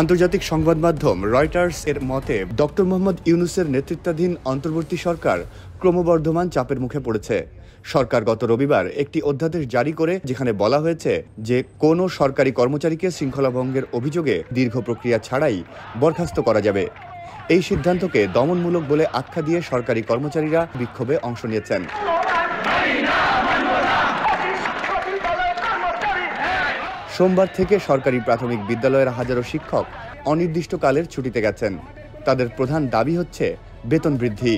আন্তর্জাতিক সংবাদ মাধ্যম রয়টার্স এর মতে ডক্টর মোহাম্মদ ইউনূসের নেতৃত্বাধীন অন্তর্বর্তী সরকার ক্রমবর্ধমান চাপের মুখে পড়েছে। সরকার গত রবিবার একটি অধ্যাদেশ জারি করে যেখানে বলা হয়েছে যে কোনো সরকারি কর্মচারীকে শৃঙ্খলা ভঙ্গের অভিযোগে দীর্ঘ প্রক্রিয়া ছাড়াই বরখাস্ত করা যাবে। এই সিদ্ধান্তকে দমনমূলক বলে আখ্যা দিয়ে সরকারি কর্মচারীরা বিক্ষোভে অংশ নিয়েছেন। সোমবার থেকে সরকারি প্রাথমিক বিদ্যালয়ের হাজারো শিক্ষক অনির্দিষ্টকালের ছুটিতে গেছেন। তাদের প্রধান দাবি হচ্ছে বেতন বৃদ্ধি।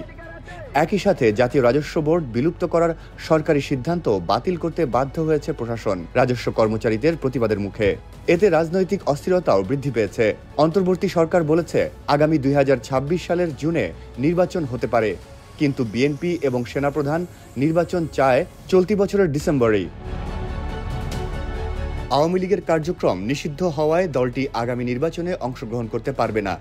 একই সাথে জাতীয় রাজস্ব বোর্ড বিলুপ্ত করার সরকারি সিদ্ধান্ত বাতিল করতে বাধ্য হয়েছে প্রশাসন রাজস্ব কর্মচারীদের প্রতিবাদের মুখে। এতে রাজনৈতিক অস্থিরতাও বৃদ্ধি পেয়েছে। অন্তর্বর্তী সরকার বলেছে আগামী 2026 সালের জুনে নির্বাচন হতে পারে, কিন্তু বিএনপি এবং সেনাপ্রধান নির্বাচন চায় চলতি বছরের ডিসেম্বরেই। আওয়ামী লীগের কার্যক্রম নিষিদ্ধ হওয়ায় দলটি আগামী নির্বাচনে অংশগ্রহণ করতে পারবে না।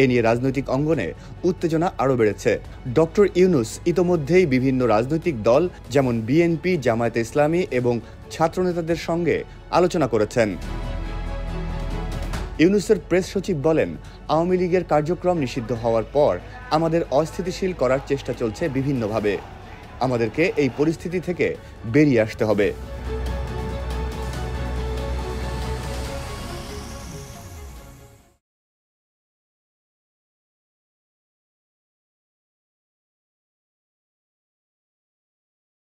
এ নিয়ে রাজনৈতিক অঙ্গনে উত্তেজনা আরও বেড়েছে। ডক্টর ইউনূস ইতোমধ্যেই বিভিন্ন রাজনৈতিক দল যেমন বিএনপি, জামায়াতে ইসলামী এবং ছাত্রনেতাদের সঙ্গে আলোচনা করেছেন। ইউনূসের প্রেস সচিব বলেন, আওয়ামী লীগের কার্যক্রম নিষিদ্ধ হওয়ার পর আমাদের অস্থিতিশীল করার চেষ্টা চলছে বিভিন্নভাবে। আমাদেরকে এই পরিস্থিতি থেকে বেরিয়ে আসতে হবে।